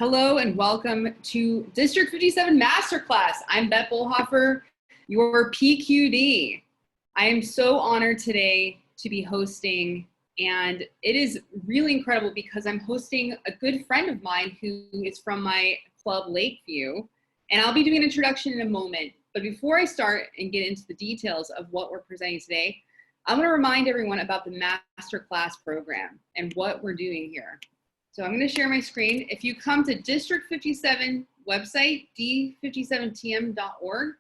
Hello and welcome to District 57 MasterClass. I'm Beth Bolhofer, your PQD. I am so honored today to be hosting, and it is really incredible because I'm hosting a good friend of mine who is from my club Lakeview, and I'll be doing an introduction in a moment. But before I start and get into the details of what we're presenting today, I'm going to remind everyone about the MasterClass program and what we're doing here. So I'm going to share my screen. If you come to District 57 website, d57tm.org,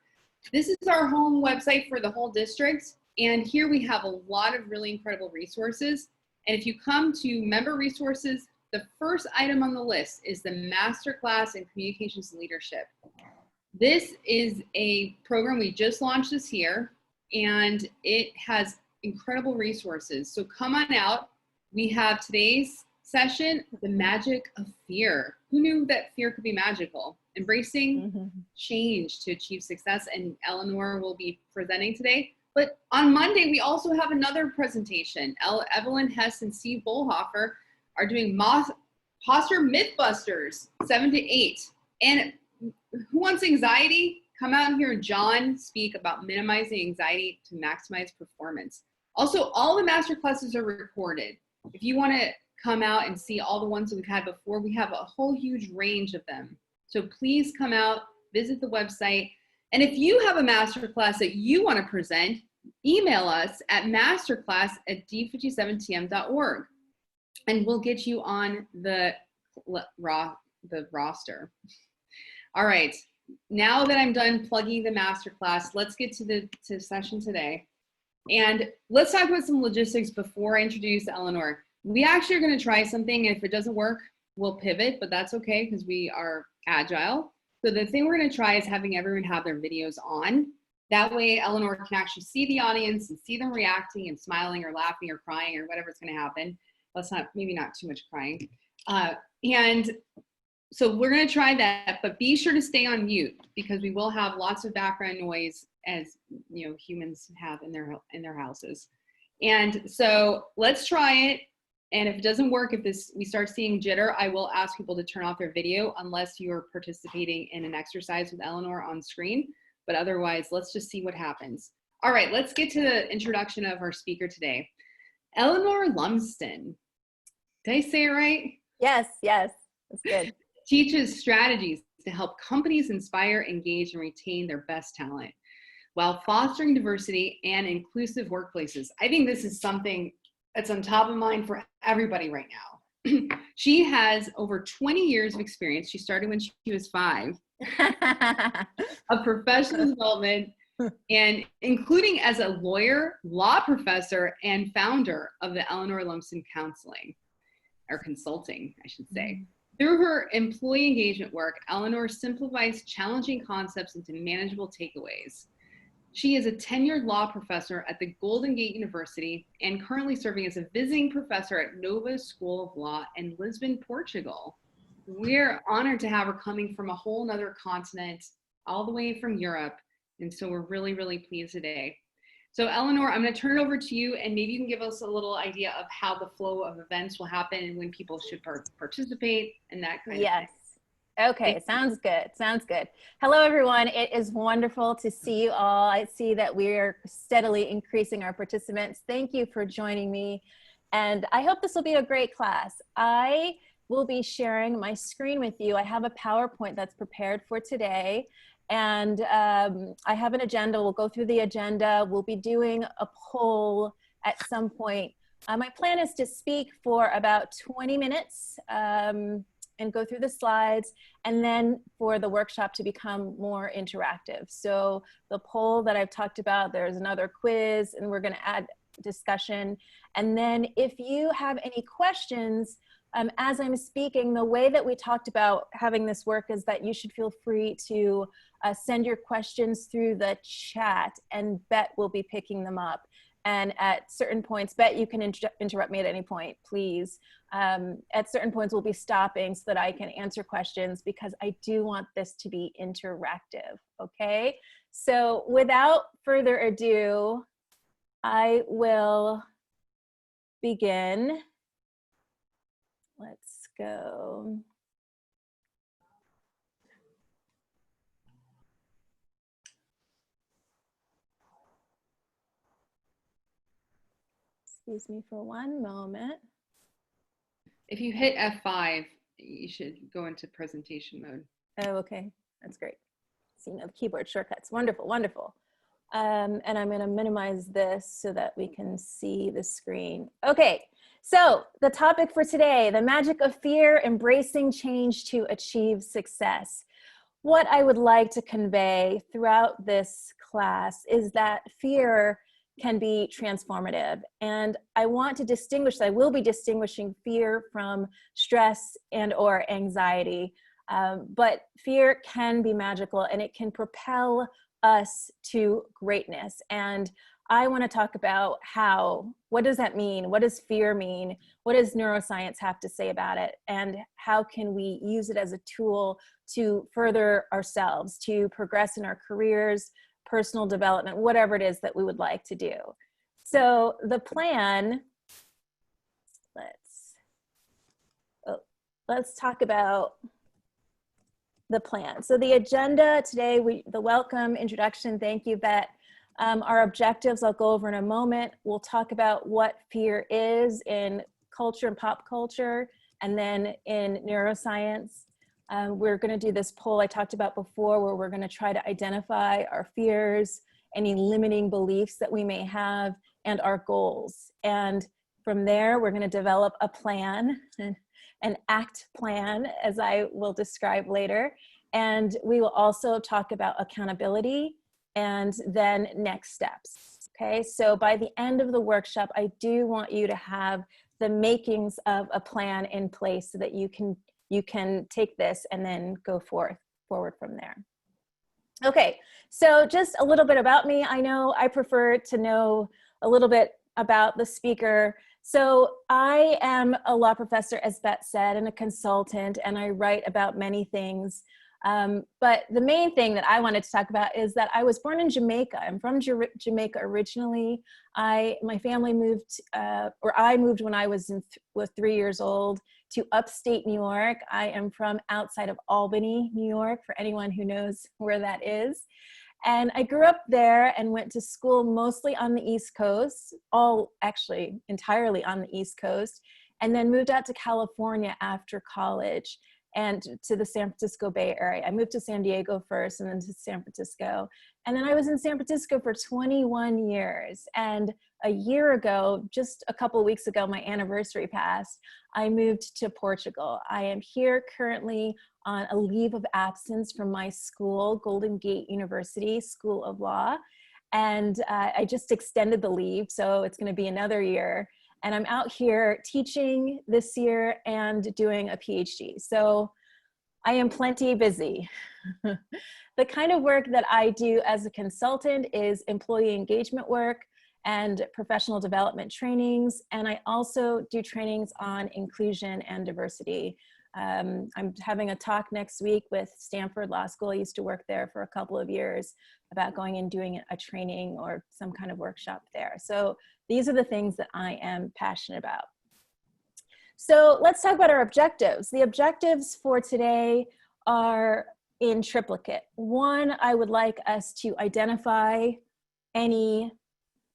this is our home website for the whole district. And here we have a lot of really incredible resources. And if you come to member resources, the first item on the list is the Masterclass in Communications and Leadership. This is a program we just launched this year, and it has incredible resources. So come on out. We have today's session, the magic of fear. Who knew that fear could be magical? Embracing change to achieve success, and Eleanor will be presenting today. But on Monday, we also have another presentation. Evelyn Hess and Steve Bolhofer are doing Posture Mythbusters 7 to 8. And who wants anxiety? Come out and hear John speak about minimizing anxiety to maximize performance. Also, all the master classes are recorded. If you want to come out and see all the ones that we've had before, we have a whole huge range of them. So please come out, visit the website. And if you have a masterclass that you want to present, email us at masterclass@d57tm.org and we'll get you on the roster. All right, now that I'm done plugging the masterclass, let's get to the session today. And let's talk about some logistics before I introduce Eleanor. We actually are going to try something, and if it doesn't work, we'll pivot, but that's okay because we are agile. So the thing we're going to try is having everyone have their videos on. That way, Eleanor can actually see the audience and see them reacting and smiling or laughing or crying or whatever's going to happen. Let's not, maybe not too much crying. And so we're going to try that, but be sure to stay on mute because we will have lots of background noise, as you know, humans have in their houses. And so let's try it. And if it doesn't work, if we start seeing jitter, I will ask people to turn off their video unless you're participating in an exercise with Eleanor on screen. But otherwise, let's just see what happens. All right, let's get to the introduction of our speaker today. Eleanor Lumsden. Did I say it right? Yes, that's good. Teaches strategies to help companies inspire, engage, and retain their best talent while fostering diversity and inclusive workplaces. I think this is something that's on top of mind for everybody right now. She has over 20 years of experience. She started when she was 5 of professional development, and including as a lawyer, law professor, and founder of the Eleanor Lumsden Counseling, or Consulting, I should say. Through her employee engagement work, Eleanor simplifies challenging concepts into manageable takeaways. She is a tenured law professor at the Golden Gate University and currently serving as a visiting professor at Nova School of Law in Lisbon, Portugal. We're honored to have her coming from a whole nother continent, all the way from Europe. And so we're really, really pleased today. So Eleanor, I'm going to turn it over to you, and maybe you can give us a little idea of how the flow of events will happen and when people should participate and that kind of thing. Yes. Okay, sounds good. Sounds good. Hello, everyone. It is wonderful to see you all. I see that we're steadily increasing our participants. Thank you for joining me. And I hope this will be a great class. I will be sharing my screen with you. I have a PowerPoint that's prepared for today. And I have an agenda. We'll go through the agenda. We'll be doing a poll at some point. My plan is to speak for about 20 minutes. And go through the slides, and then for the workshop to become more interactive. So the poll that I've talked about, there's another quiz, and we're going to add discussion. And then if you have any questions, as I'm speaking, the way that we talked about having this work is that you should feel free to send your questions through the chat, and Bet will be picking them up. And at certain points, Bet, you can interrupt me at any point, please. At certain points, we'll be stopping so that I can answer questions because I do want this to be interactive, okay? So without further ado, I will begin. Let's go. Excuse me for one moment. If you hit F5, you should go into presentation mode. Oh, okay. That's great. See, the keyboard shortcuts. Wonderful, wonderful. And I'm going to minimize this so that we can see the screen. Okay, so the topic for today, the magic of fear, embracing change to achieve success. What I would like to convey throughout this class is that fear can be transformative. And I want to distinguish, I will be distinguishing fear from stress and or anxiety. But fear can be magical and it can propel us to greatness. And I want to talk about what does that mean? What does fear mean? What does neuroscience have to say about it? And how can we use it as a tool to further ourselves, to progress in our careers, personal development, whatever it is that we would like to do. So the plan, let's talk about the plan. So the agenda today, the welcome, introduction, thank you, Bet. Our objectives I'll go over in a moment. We'll talk about what fear is in culture and pop culture, and then in neuroscience. We're going to do this poll I talked about before, where we're going to try to identify our fears, any limiting beliefs that we may have, and our goals. And from there, we're going to develop a plan, an ACT plan, as I will describe later. And we will also talk about accountability and then next steps. Okay, so by the end of the workshop, I do want you to have the makings of a plan in place so that you can take this and then go forward from there. Okay, so just a little bit about me. I know I prefer to know a little bit about the speaker. So I am a law professor, as Beth said, and a consultant, and I write about many things. But the main thing that I wanted to talk about is that I was born in Jamaica. I'm from Jamaica originally. My family moved, or I moved when I was 3 years old to upstate New York. I am from outside of Albany, New York, for anyone who knows where that is. And I grew up there and went to school mostly on the East Coast, actually entirely on the East Coast, and then moved out to California after college and to the San Francisco Bay Area. I moved to San Diego first and then to San Francisco. And then I was in San Francisco for 21 years. And a year ago, just a couple of weeks ago, my anniversary passed, I moved to Portugal. I am here currently on a leave of absence from my school, Golden Gate University School of Law. And I just extended the leave, so it's gonna be another year. And I'm out here teaching this year and doing a PhD. So I am plenty busy. The kind of work that I do as a consultant is employee engagement work and professional development trainings. And I also do trainings on inclusion and diversity. I'm having a talk next week with Stanford Law School. I used to work there for a couple of years, about going and doing a training or some kind of workshop there. So these are the things that I am passionate about. So let's talk about our objectives. The objectives for today are in triplicate. One, I would like us to identify any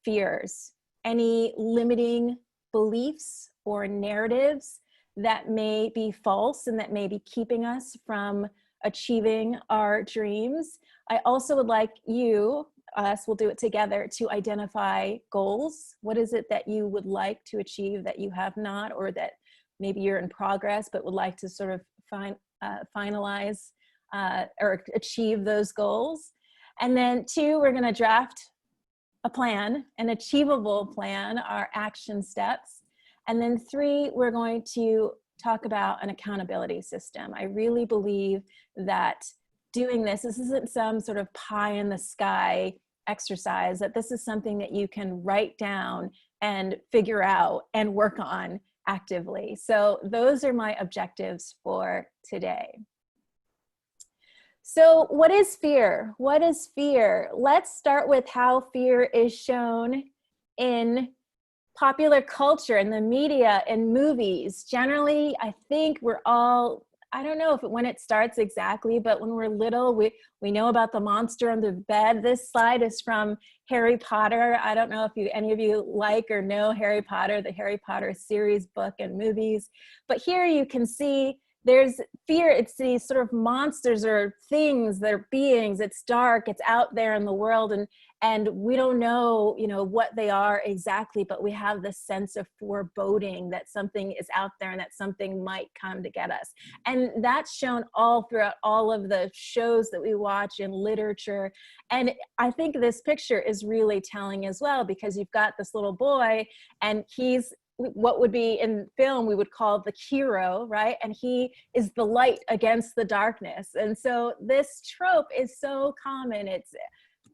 fears, any limiting beliefs or narratives that may be false and that may be keeping us from achieving our dreams. I also would like we'll do it together, to identify goals. What is it that you would like to achieve that you have not, or that maybe you're in progress but would like to sort of finalize or achieve those goals? And then 2, we're gonna draft a plan, an achievable plan, our action steps. And then 3, we're going to talk about an accountability system. I really believe that doing this isn't some sort of pie in the sky exercise, that this is something that you can write down and figure out and work on actively. So those are my objectives for today. So what is fear? What is fear? Let's start with how fear is shown in popular culture, in the media, in movies. Generally, I think we're all, I don't know when it starts exactly, but when we're little, we know about the monster on the bed. This slide is from Harry Potter. I don't know if any of you like or know Harry Potter, the Harry Potter series, book, and movies. But here you can see there's fear. It's these sort of monsters or things, they're beings. It's dark, it's out there in the world, and we don't know, what they are exactly, but we have this sense of foreboding that something is out there and that something might come to get us. And that's shown all throughout all of the shows that we watch in literature. And I think this picture is really telling as well, because you've got this little boy, and he's what would be in film we would call the hero, right? And he is the light against the darkness. And so this trope is so common. It's,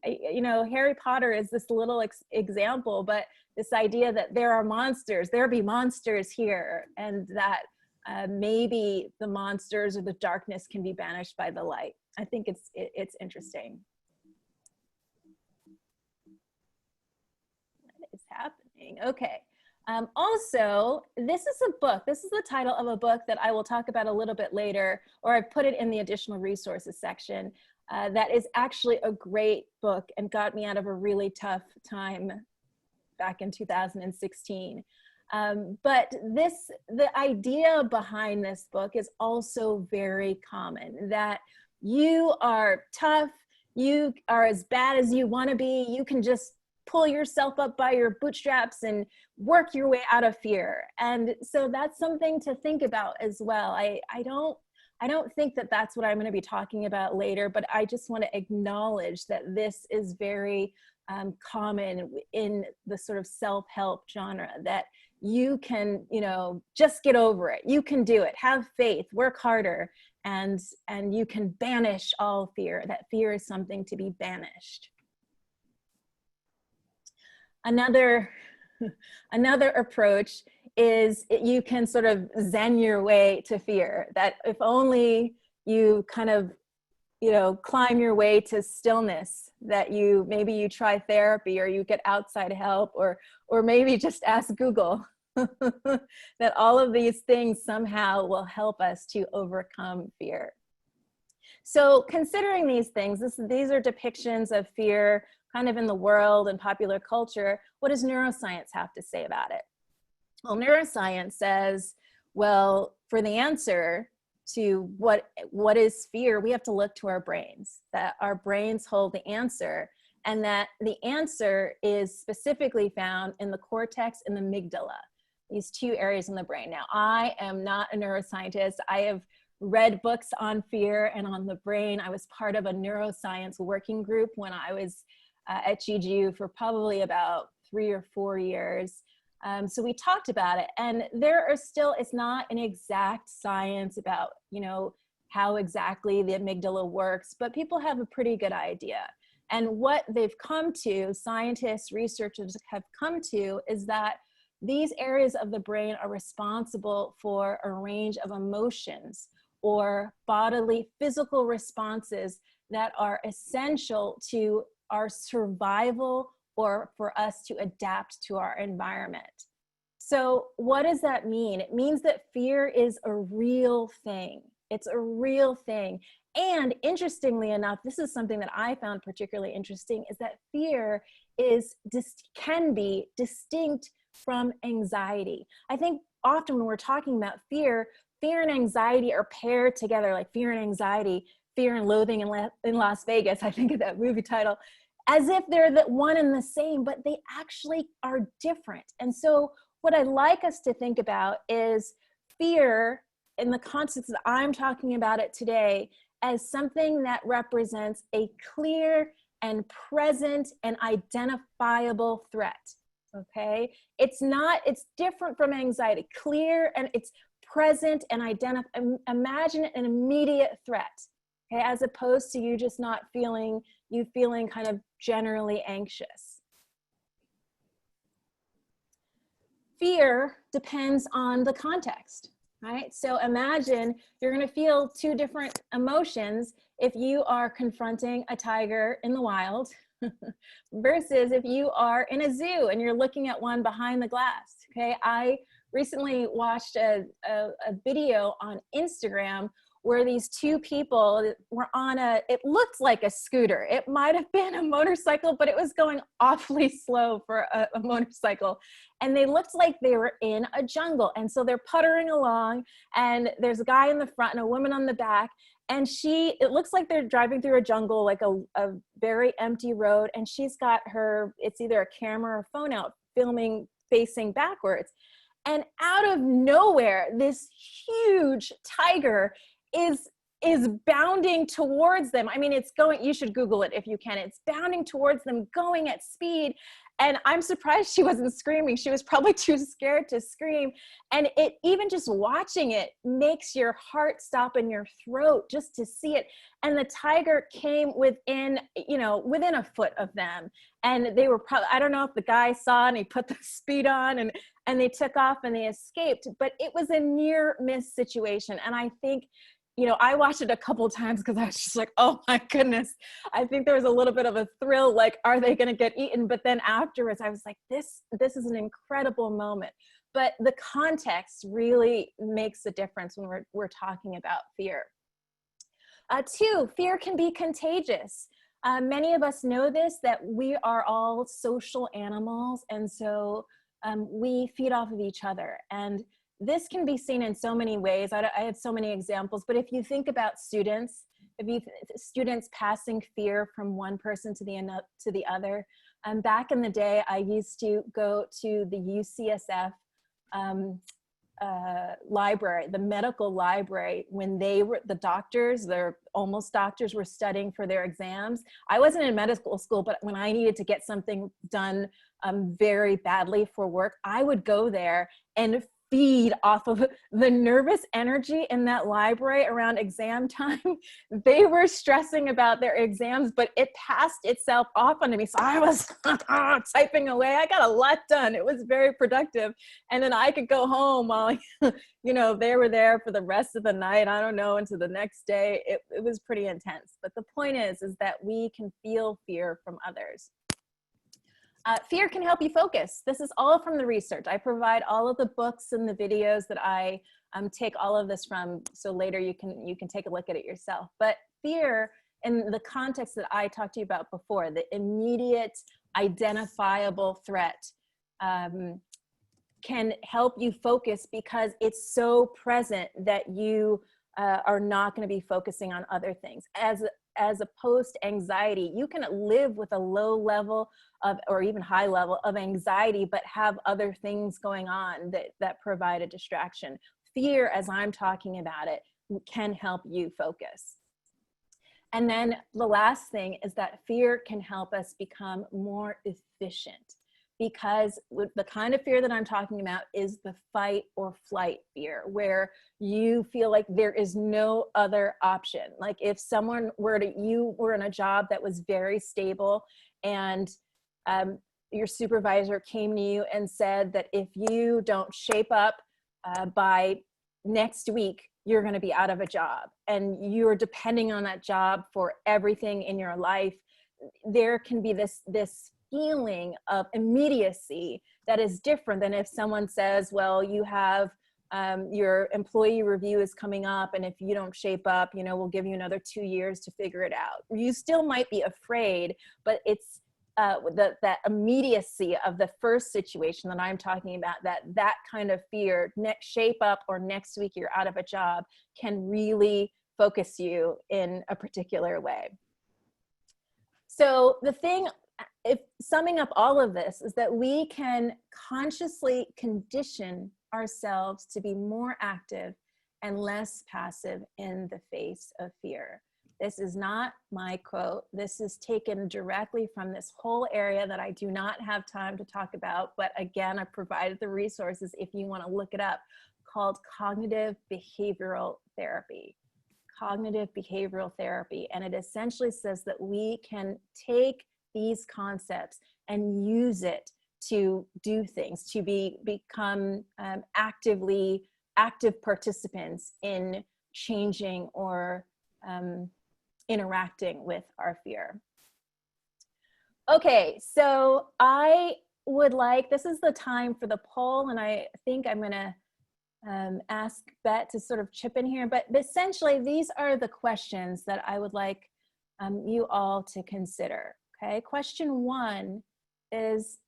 Harry Potter is this little example, but this idea that there are monsters, there be monsters here, and that maybe the monsters or the darkness can be banished by the light. I think it's interesting. What is happening? Okay. Also, this is a book. This is the title of a book that I will talk about a little bit later, or I've put it in the additional resources section. That is actually a great book and got me out of a really tough time back in 2016. But the idea behind this book is also very common, that you are tough, you are as bad as you want to be, you can just pull yourself up by your bootstraps and work your way out of fear. And so that's something to think about as well. I don't think that that's what I'm going to be talking about later, but I just want to acknowledge that this is very common in the sort of self-help genre, that you can, just get over it. You can do it. Have faith, work harder, and you can banish all fear. That fear is something to be banished. Another approach is you can sort of zen your way to fear, that if only you kind of, climb your way to stillness, that maybe you try therapy, or you get outside help, or maybe just ask Google, that all of these things somehow will help us to overcome fear. So considering these things, these are depictions of fear kind of in the world and popular culture. What does neuroscience have to say about it? Well, neuroscience says, well, for the answer to what is fear, we have to look to our brains, that our brains hold the answer, and that the answer is specifically found in the cortex and the amygdala, these two areas in the brain. Now, I am not a neuroscientist. I have read books on fear and on the brain. I was part of a neuroscience working group when I was at GGU for probably about 3 or 4 years. So we talked about it, and it's not an exact science about, how exactly the amygdala works, but people have a pretty good idea. And what they've come to, scientists, researchers have come to, is that these areas of the brain are responsible for a range of emotions or bodily physical responses that are essential to our survival or for us to adapt to our environment. So what does that mean? It means that fear is a real thing. It's a real thing. And interestingly enough, this is something that I found particularly interesting, is that fear can be distinct from anxiety. I think often when we're talking about fear and anxiety are paired together, like Fear and Anxiety, Fear and Loathing in Las Vegas, I think of that movie title, as if they're the one and the same, but they actually are different. And so what I'd like us to think about is fear in the context that I'm talking about it today as something that represents a clear and present and identifiable threat. Okay, it's different from anxiety. Clear, and it's present and imagine an immediate threat, okay, as opposed to you just not feeling kind of generally anxious. Fear depends on the context, right? So imagine you're going to feel two different emotions if you are confronting a tiger in the wild versus if you are in a zoo and you're looking at one behind the glass. Okay, I recently watched a video on Instagram where these two people were on it looked like a scooter. It might have been a motorcycle, but it was going awfully slow for a motorcycle. And they looked like they were in a jungle. And so they're puttering along, and there's a guy in the front and a woman on the back. And it looks like they're driving through a jungle, like a very empty road. And she's got it's either a camera or phone out, filming facing backwards. And out of nowhere, this huge tiger is bounding towards them. I mean, you should Google it if you can. It's bounding towards them, going at speed. And I'm surprised she wasn't screaming. She was probably too scared to scream. And even just watching it makes your heart stop in your throat just to see it. And the tiger came within a foot of them. And they were probably, I don't know if the guy saw and he put the speed on and they took off and they escaped, but it was a near miss situation. And I think, I watched it a couple of times because I was just like, oh my goodness. I think there was a little bit of a thrill, like, are they going to get eaten? But then afterwards, I was like, this is an incredible moment. But the context really makes a difference when we're talking about fear. 2, fear can be contagious. Many of us know this, that we are all social animals. And so we feed off of each other. And this can be seen in so many ways. I have so many examples, but if you think about students passing fear from one person to the other. Back in the day, I used to go to the UCSF library, the medical library, when they're almost doctors, were studying for their exams. I wasn't in medical school, but when I needed to get something done very badly for work, I would go there and feed off of the nervous energy in that library around exam time. They were stressing about their exams, but it passed itself off onto me. So I was typing away. I got a lot done. It was very productive. And then I could go home while, they were there for the rest of the night. I don't know, into the next day. It was pretty intense. But the point is that we can feel fear from others. Fear can help you focus. This is all from the research. I provide all of the books and the videos that I take all of this from, so later you can take a look at it yourself. But fear, in the context that I talked to you about before, the immediate identifiable threat, can help you focus because it's so present that you are not going to be focusing on other things. As opposed to anxiety, you can live with a low level of, or even high level of anxiety, but have other things going on that provide a distraction. Fear, as I'm talking about it, can help you focus. And then the last thing is that fear can help us become more efficient, because the kind of fear that I'm talking about is the fight or flight fear, where you feel like there is no other option. Like if you were in a job that was very stable, and your supervisor came to you and said that if you don't shape up by next week, you're going to be out of a job, and you're depending on that job for everything in your life, there can be this feeling of immediacy that is different than if someone says, well, you have your employee review is coming up, and if you don't shape up, we'll give you another 2 years to figure it out. You still might be afraid, but it's that immediacy of the first situation that I'm talking about, that kind of fear, next shape up or next week you're out of a job, can really focus you in a particular way. So the thing, if summing up all of this, is that we can consciously condition ourselves to be more active and less passive in the face of fear. This is not my quote. This is taken directly from this whole area that I do not have time to talk about. But again, I provided the resources if you want to look it up, called cognitive behavioral therapy. Cognitive behavioral therapy. And it essentially says that we can take these concepts and use it to do things, to become active participants in changing or interacting with our fear. Okay, so I would like, this is the time for the poll, and I think I'm gonna ask Bet to sort of chip in here, but essentially these are the questions that I would like you all to consider. Okay, question 1 is,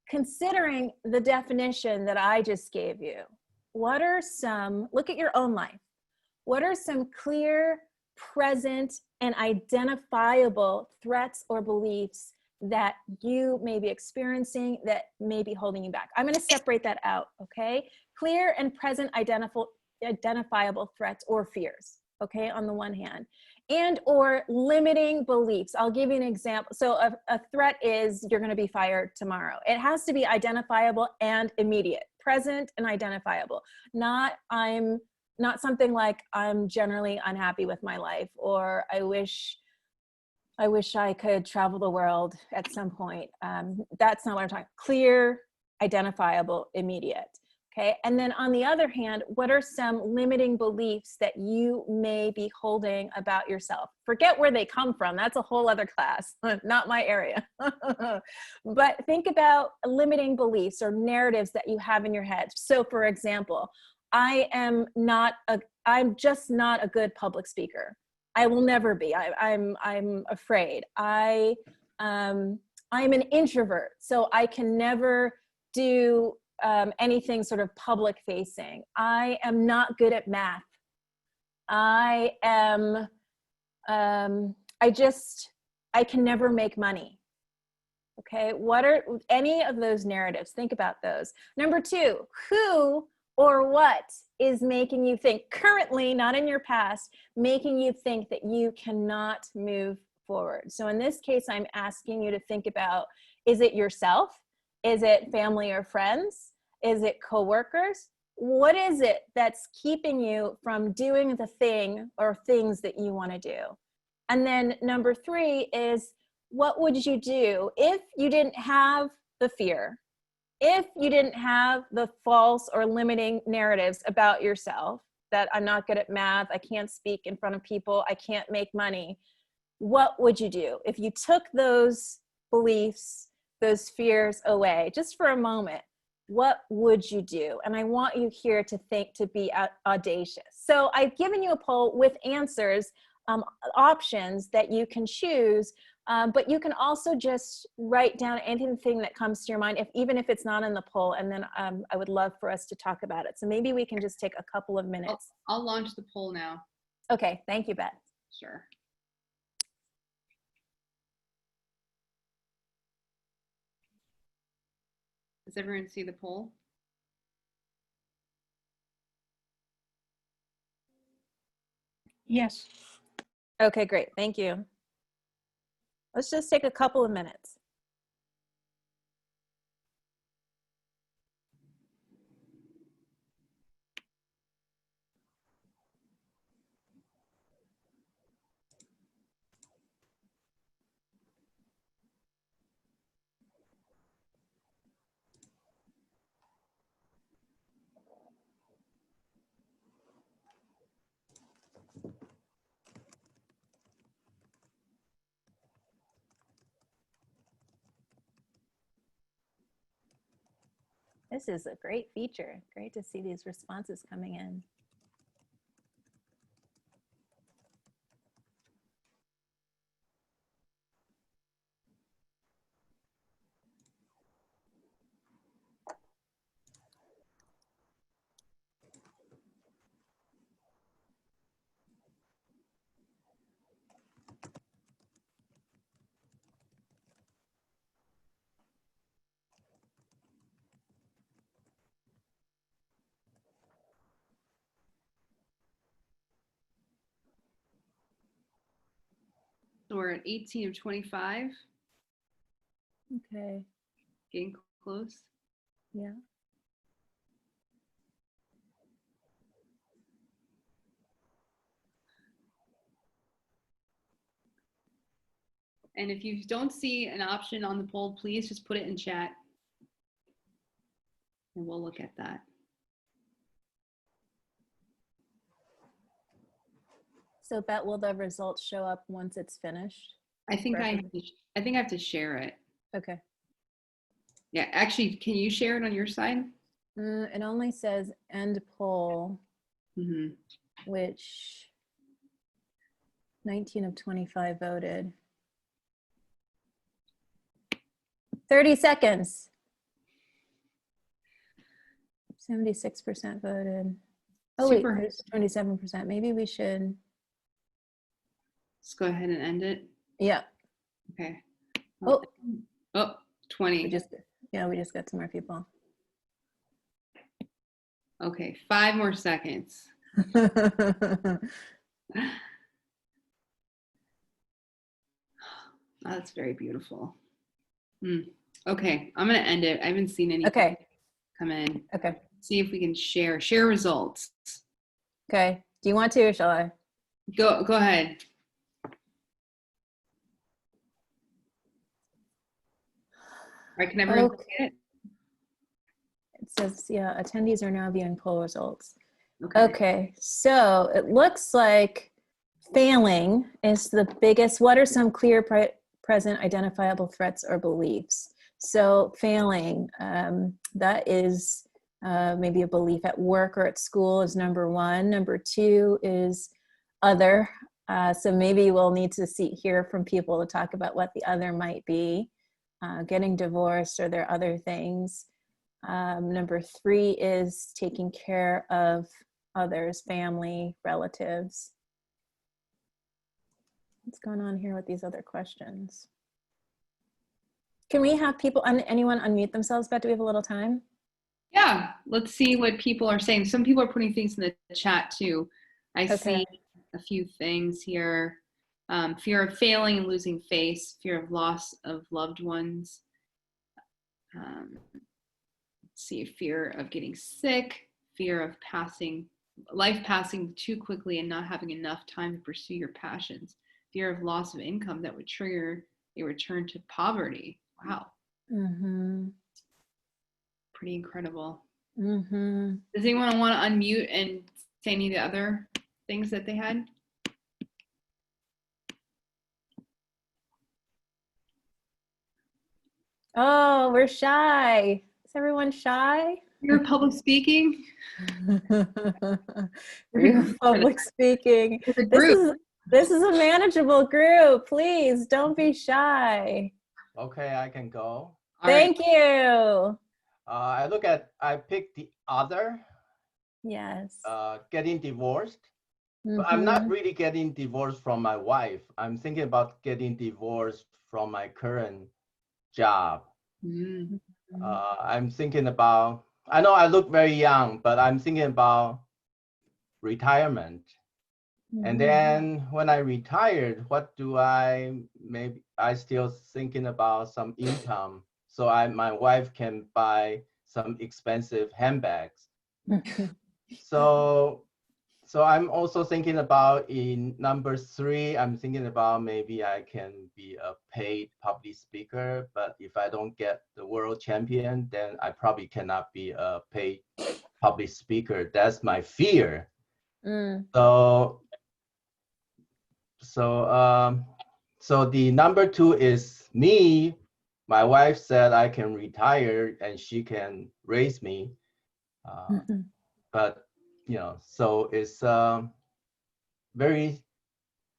considering the definition that I just gave you, what are some, look at your own life, what are some clear, present, and identifiable threats or beliefs that you may be experiencing that may be holding you back? I'm going to separate that out, okay? Clear and present identifiable threats or fears, okay, on the one hand, and or limiting beliefs. I'll give you an example. So a threat is you're going to be fired tomorrow. It has to be identifiable and immediate, present and identifiable. Not something like I'm generally unhappy with my life, or I wish I could travel the world at some point. That's not what I'm talking. Clear, identifiable, immediate. Okay, and then on the other hand, what are some limiting beliefs that you may be holding about yourself? Forget where they come from. That's a whole other class, not my area. But think about limiting beliefs or narratives that you have in your head. So for example, I'm just not a good public speaker. I will never be. I'm afraid. I'm an introvert, so I can never do anything sort of public facing. I am not good at math. I can never make money. Okay, what are any of those narratives? Think about those. Number 2, who or what is making you think, currently, not in your past, making you think that you cannot move forward? So in this case, I'm asking you to think about, is it yourself? Is it family or friends? Is it coworkers? What is it that's keeping you from doing the thing or things that you want to do? And then number 3 is, what would you do if you didn't have the fear? If you didn't have the false or limiting narratives about yourself, that I'm not good at math, I can't speak in front of people, I can't make money, what would you do? If you took those beliefs, those fears away, just for a moment, what would you do? And I want you here to think, to be audacious. So I've given you a poll with answers, options that you can choose, but you can also just write down anything that comes to your mind, even if it's not in the poll, and then I would love for us to talk about it. So maybe we can just take a couple of minutes. I'll launch the poll now. Okay, thank you, Beth. Sure. Does everyone see the poll? Yes. Okay, great. Thank you. Let's just take a couple of minutes. This is a great feature. Great to see these responses coming in. So we're at 18 of 25. Okay. Getting close. Yeah. And if you don't see an option on the poll, please just put it in chat and we'll look at that. So Bet, will the results show up once it's finished? I think I have to share it. Okay. Yeah, actually, can you share it on your side? It only says end poll, Mm-hmm. which 19 of 25 voted. 30 seconds. 76% voted. Oh wait, Super. there's 27%. Maybe we should. Let's go ahead and end it. Yeah. Okay. Oh, 20. we just got some more people. Okay, 5 more seconds. That's very beautiful. Okay, I'm gonna end it. I haven't seen any Okay. come in. Okay. See if we can share results. Okay. Do you want to, or shall I? Go ahead. All right, can everyone see it? It says, yeah, attendees are now viewing poll results. Okay. Okay, so it looks like failing is the biggest. What are some clear present identifiable threats or beliefs? So failing, that is maybe a belief at work or at school is number one. Number two is other. So maybe we'll need to hear from people to talk about what the other might be. Getting divorced, or there are other things. Number three is taking care of others, family, relatives. What's going on here with these other questions? Can we have people, anyone unmute themselves, Beth? Do we have a little time? Yeah, let's see what people are saying. Some people are putting things in the chat too. I see a few things here. Fear of failing and losing face, fear of loss of loved ones. Let's see, fear of getting sick, fear of life passing too quickly and not having enough time to pursue your passions, fear of loss of income that would trigger a return to poverty. Wow. Mm-hmm. Pretty incredible. Mm-hmm. Does anyone want to unmute and say any of the other things that they had? Oh, we're shy. Is everyone shy? You're public speaking? You're public speaking. This is a manageable group. Please don't be shy. Okay, I can go. Thank you. I picked the other. Yes. Getting divorced. But I'm not really getting divorced from my wife. I'm thinking about getting divorced from my current job. I'm thinking about, I know I look very young, but I'm thinking about retirement. And then when I retired, maybe I still thinking about some income. So my wife can buy some expensive handbags. So I'm also thinking about in number 3, I'm thinking about maybe I can be a paid public speaker, but if I don't get the world champion, then I probably cannot be a paid public speaker. That's my fear. So the number 2 is me. My wife said I can retire and she can raise me, but so it's very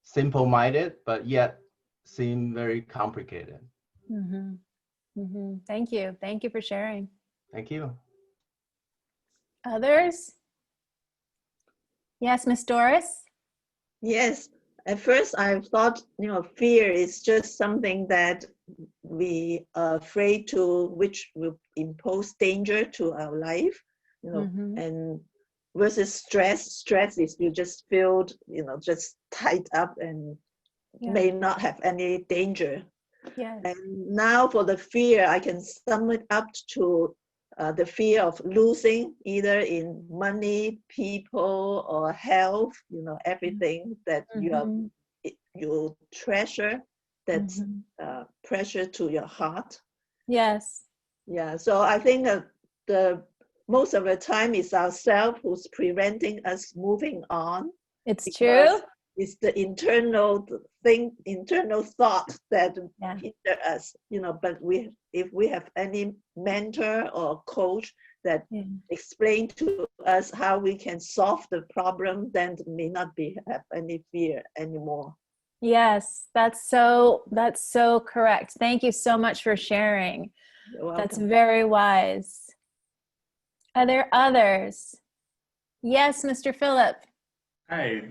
simple-minded, but yet seem very complicated. Thank you. Thank you for sharing. Thank you. Others? Yes, Miss Doris? Yes. At first, I thought, fear is just something that we are afraid to, which will impose danger to our life, and versus stress. Stress is you just feel, just tied up and may not have any danger. Yes. And now for the fear, I can sum it up to the fear of losing, either in money, people, or health, everything that you treasure, that's pressure to your heart. Yes. Yeah, so I think the most of the time it's ourselves who's preventing us moving on. It's true. It's the internal thought that hinder us, but if we have any mentor or coach that explain to us how we can solve the problem, then may not have any fear anymore. Yes, that's so correct. Thank you so much for sharing. You're welcome. That's very wise. Are there others? Yes, Mr. Phillip. Hi,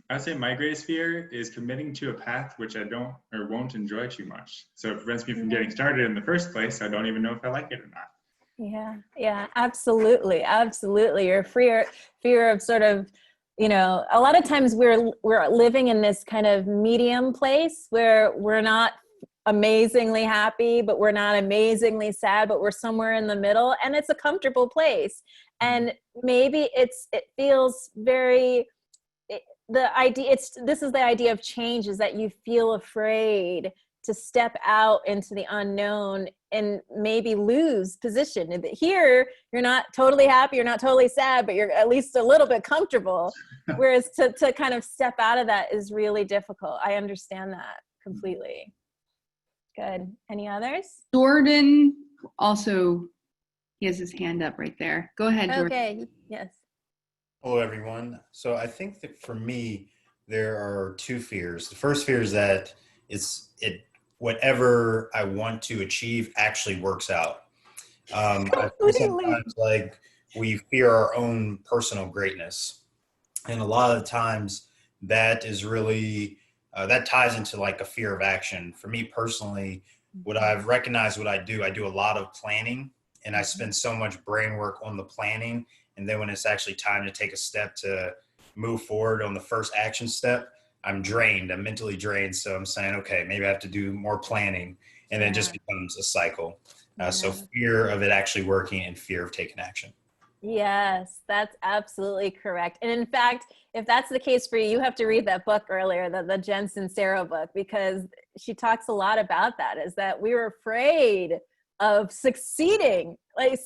I'd say my greatest fear is committing to a path which I don't or won't enjoy too much. So it prevents me from getting started in the first place. I don't even know if I like it or not. Yeah, absolutely. Your fear of sort of, you know, a lot of times we're living in this kind of medium place where we're not amazingly happy, but we're not amazingly sad, but we're somewhere in the middle, and it's a comfortable place. And maybe it feels very, this is the idea of change, is that you feel afraid to step out into the unknown and maybe lose position. Here, you're not totally happy, you're not totally sad, but you're at least a little bit comfortable. Whereas to kind of step out of that is really difficult. I understand that completely. Good. Any others? Jordan also, he has his hand up right there. Go ahead, Jordan. Okay, yes. Hello, everyone. So I think that for me, there are two fears. The first fear is that whatever I want to achieve actually works out. I feel sometimes like we fear our own personal greatness. And a lot of the times that is really, that ties into like a fear of action. For me personally, what I've recognized what I do a lot of planning, and I spend so much brain work on the planning. And then when it's actually time to take a step to move forward on the first action step, I'm drained, I'm mentally drained. So I'm saying, okay, maybe I have to do more planning, and then it just becomes a cycle. So fear of it actually working and fear of taking action. Yes, that's absolutely correct. And in fact, if that's the case for you, you have to read that book earlier, the Jen Sincero book, because she talks a lot about that, is that we were afraid of succeeding. Like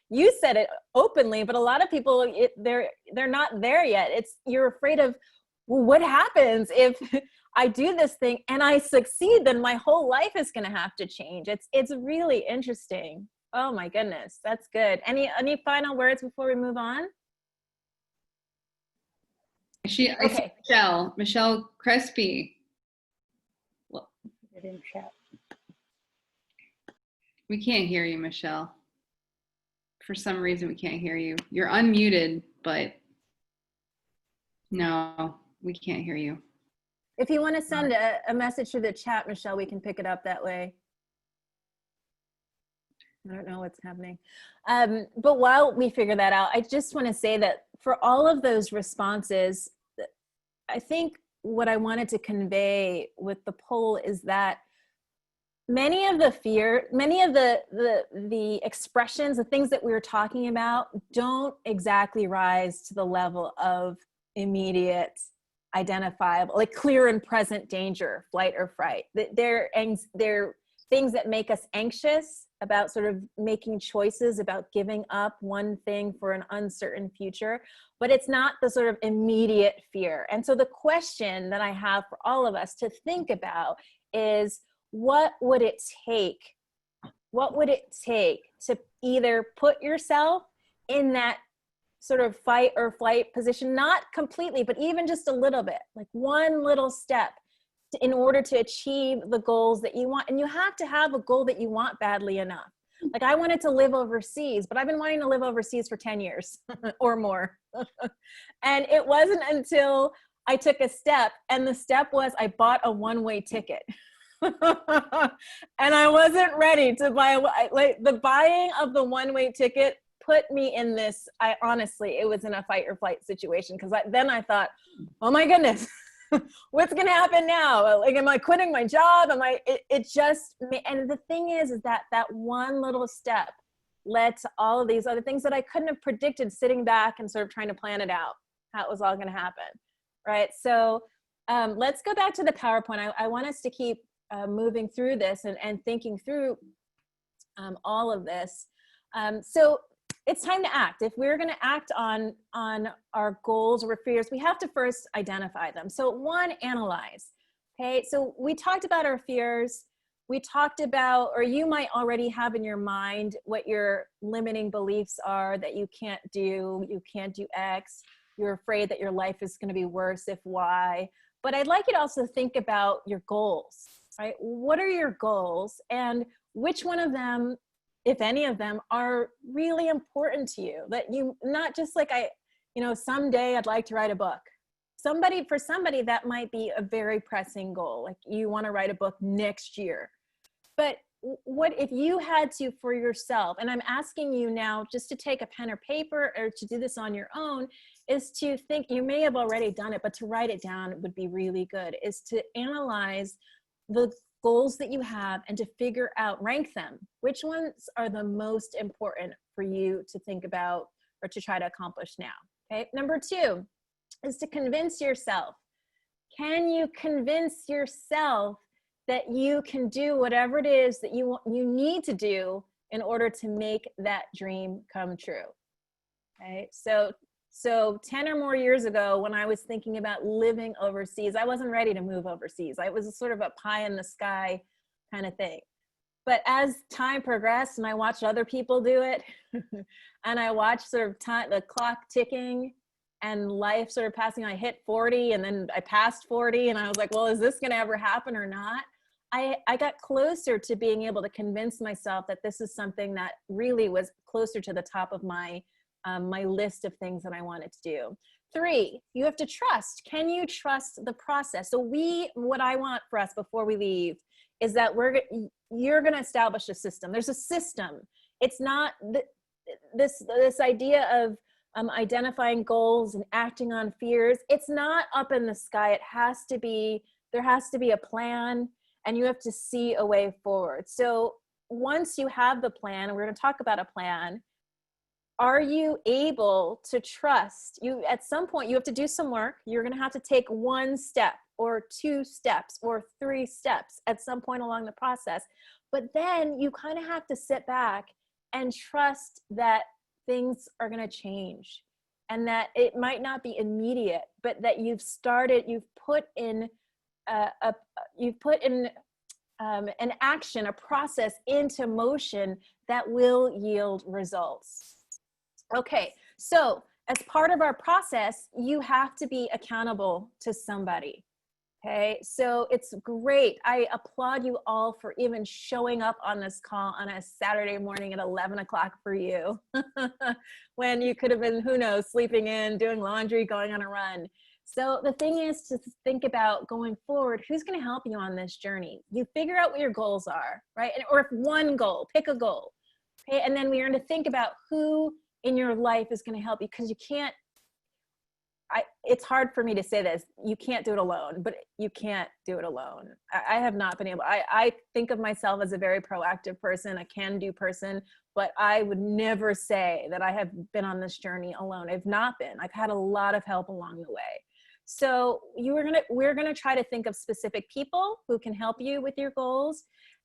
you said it openly, but a lot of people, they're not there yet. You're afraid of, well, what happens if I do this thing and I succeed? Then my whole life is going to have to change. It's really interesting. Oh my goodness, that's good. Any final words before we move on? I see Michelle Crespi. We can't hear you, Michelle. For some reason, we can't hear you. You're unmuted, but no, we can't hear you. If you want to send a message to the chat, Michelle, we can pick it up that way. I don't know what's happening. But while we figure that out, I just want to say that for all of those responses, I think what I wanted to convey with the poll is that many of the expressions, the things that we were talking about, don't exactly rise to the level of immediate, identifiable, like clear and present danger, flight or fright. They're things that make us anxious about sort of making choices, about giving up one thing for an uncertain future, but it's not the sort of immediate fear. And so the question that I have for all of us to think about is, what would it take? What would it take to either put yourself in that sort of fight or flight position, not completely, but even just a little bit, like one little step in order to achieve the goals that you want? And you have to have a goal that you want badly enough. Like I wanted to live overseas, but I've been wanting to live overseas for 10 years or more. And it wasn't until I took a step, and the step was I bought a one-way ticket. And I wasn't ready to buy, like the buying of the one-way ticket put me in this, honestly, it was in a fight or flight situation. Cause then I thought, oh my goodness, what's going to happen now? Like, am I quitting my job? And the thing is that one little step led to all of these other things that I couldn't have predicted, sitting back and sort of trying to plan it out, how it was all going to happen. Right. So let's go back to the PowerPoint. I want us to keep moving through this and thinking through all of this. So it's time to act. If we're going to act on our goals or fears, we have to first identify them. So one, analyze. Okay, so we talked about our fears. we talked about, or you might already have in your mind what your limiting beliefs are, that you can't do X, you're afraid that your life is going to be worse if Y. But I'd like you to also think about your goals, right? What are your goals, and which one of them, if any of them, are really important to you? That you, not just like, someday I'd like to write a book. For somebody that might be a very pressing goal, like you want to write a book next year. But what if you had to, for yourself, and I'm asking you now just to take a pen or paper, or to do this on your own, is to think, you may have already done it, but to write it down would be really good, is to analyze the goals that you have and to figure out, rank them. Which ones are the most important for you to think about or to try to accomplish now? Okay. Number 2 is to convince yourself. Can you convince yourself that you can do whatever it is that you need to do in order to make that dream come true? Okay. So 10 or more years ago, when I was thinking about living overseas, I wasn't ready to move overseas. I was sort of a pie in the sky kind of thing. But as time progressed and I watched other people do it, and I watched sort of the clock ticking and life sort of passing, I hit 40 and then I passed 40 and I was like, well, is this going to ever happen or not? I got closer to being able to convince myself that this is something that really was closer to the top of my list of things that I wanted to do. 3, you have to trust. Can you trust the process? So what I want for us before we leave is that you're going to establish a system. There's a system. It's not this idea of identifying goals and acting on fears. It's not up in the sky. There has to be a plan, and you have to see a way forward. So once you have the plan, and we're going to talk about a plan, are you able to trust? At some point, you have to do some work. You're going to have to take 1 step or 2 steps or 3 steps at some point along the process. But then you kind of have to sit back and trust that things are going to change, and that it might not be immediate, but that you've put in an action, a process into motion that will yield results. Okay, so as part of our process, you have to be accountable to somebody. Okay, so it's great. I applaud you all for even showing up on this call on a Saturday morning at 11 o'clock for you, when you could have been, who knows, sleeping in, doing laundry, going on a run. So the thing is to think about going forward, who's going to help you on this journey? You figure out what your goals are, right? Or if one goal, pick a goal. Okay, and then we're going to think about who in your life is going to help you, because you can't, it's hard for me to say this, you can't do it alone, but you can't do it alone. I have not been able, I think of myself as a very proactive person, a can-do person, but I would never say that I have been on this journey alone. I've not been. I've had a lot of help along the way. So we're gonna try to think of specific people who can help you with your goals.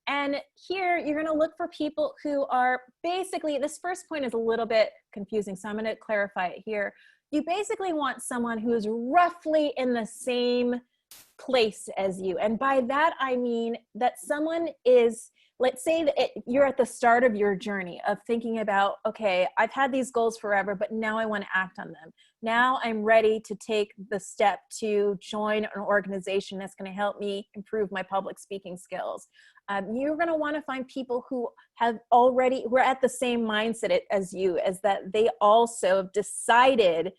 And here you're gonna look for people who are basically, this first point is a little bit confusing, so I'm gonna clarify it here. You basically want someone who is roughly in the same place as you. And by that, I mean that someone is, let's say that you're at the start of your journey of thinking about, okay, I've had these goals forever, but now I want to act on them. Now I'm ready to take the step to join an organization that's going to help me improve my public speaking skills. You're going to want to find people who we're at the same mindset as you, as that they also have decided,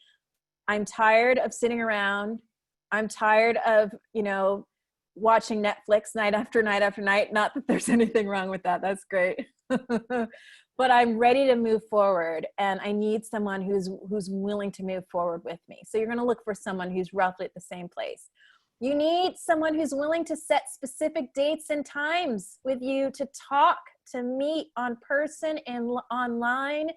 I'm tired of sitting around. I'm tired of, watching Netflix night after night after night. Not that there's anything wrong with that. That's great. But I'm ready to move forward, and I need someone who's willing to move forward with me. So you're going to look for someone who's roughly at the same place. You need someone who's willing to set specific dates and times with you to talk, to meet on person and online,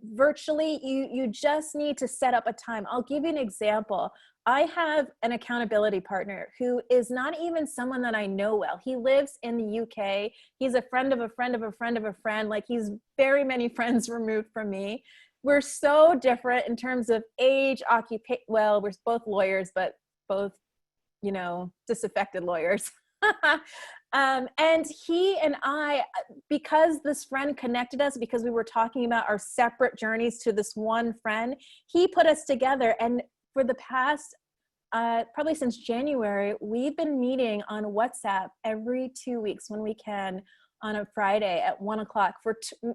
virtually. You just need to set up a time. I'll give you an example. I have an accountability partner who is not even someone that I know well. He lives in the UK. He's a friend of a friend of a friend of a friend. Like, he's very many friends removed from me. We're so different in terms of age, occupation. Well, we're both lawyers, but both, disaffected lawyers. And he and I, because this friend connected us, because we were talking about our separate journeys to this one friend, he put us together. And for the past, probably since January, we've been meeting on WhatsApp every 2 weeks when we can, on a Friday at 1 o'clock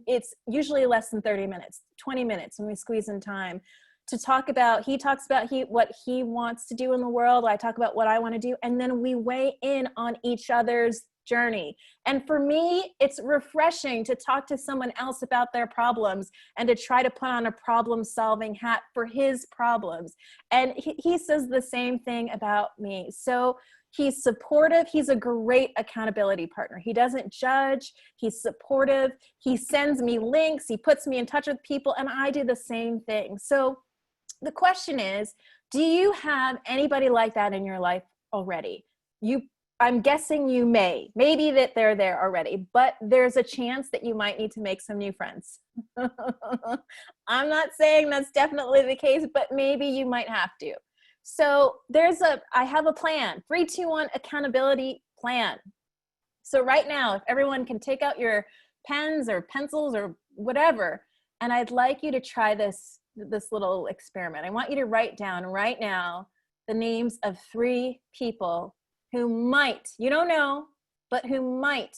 it's usually less than 30 minutes, 20 minutes when we squeeze in time to talk about, he talks about what he wants to do in the world. I talk about what I want to do. And then we weigh in on each other's journey. And for me, it's refreshing to talk to someone else about their problems and to try to put on a problem-solving hat for his problems. And he says the same thing about me. So he's supportive. He's a great accountability partner. He doesn't judge. He's supportive. He sends me links. He puts me in touch with people, and I do the same thing. So the question is, do you have anybody like that in your life already? I'm guessing you maybe that they're there already, but there's a chance that you might need to make some new friends. I'm not saying that's definitely the case, but maybe you might have to. So I have a plan, 3, 2, 1 accountability plan. So right now, if everyone can take out your pens or pencils or whatever, and I'd like you to try this little experiment. I want you to write down right now the names of 3 people who might, you don't know, but who might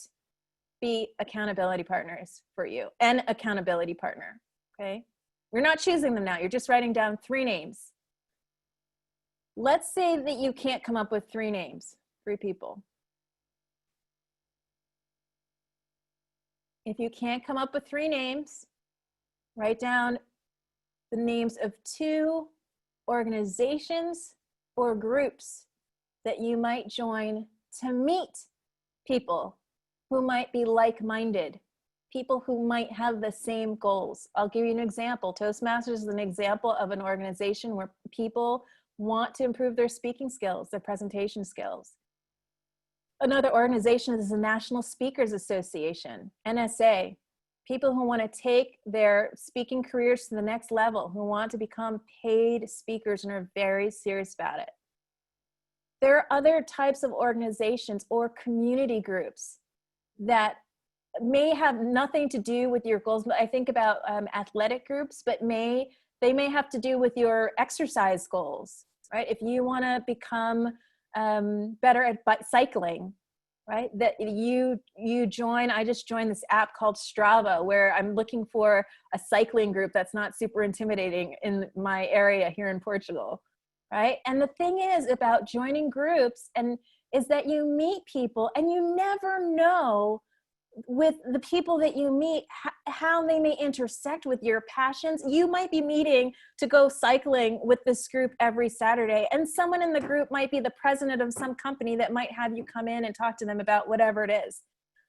be accountability partners for you, an accountability partner, okay? You're not choosing them now. You're just writing down 3 names. Let's say that you can't come up with 3 names, 3 people. If you can't come up with 3 names, write down the names of 2 organizations or groups that you might join to meet people who might be like-minded, people who might have the same goals. I'll give you an example. Toastmasters is an example of an organization where people want to improve their speaking skills, their presentation skills. Another organization is the National Speakers Association, NSA. People who want to take their speaking careers to the next level, who want to become paid speakers and are very serious about it. There are other types of organizations or community groups that may have nothing to do with your goals. I think about athletic groups, but they may have to do with your exercise goals, right? If you want to become better at cycling, right? That you join, I just joined this app called Strava, where I'm looking for a cycling group that's not super intimidating in my area here in Portugal, right? And the thing is about joining groups is that you meet people, and you never know with the people that you meet how they may intersect with your passions. You might be meeting to go cycling with this group every Saturday, and someone in the group might be the president of some company that might have you come in and talk to them about whatever it is.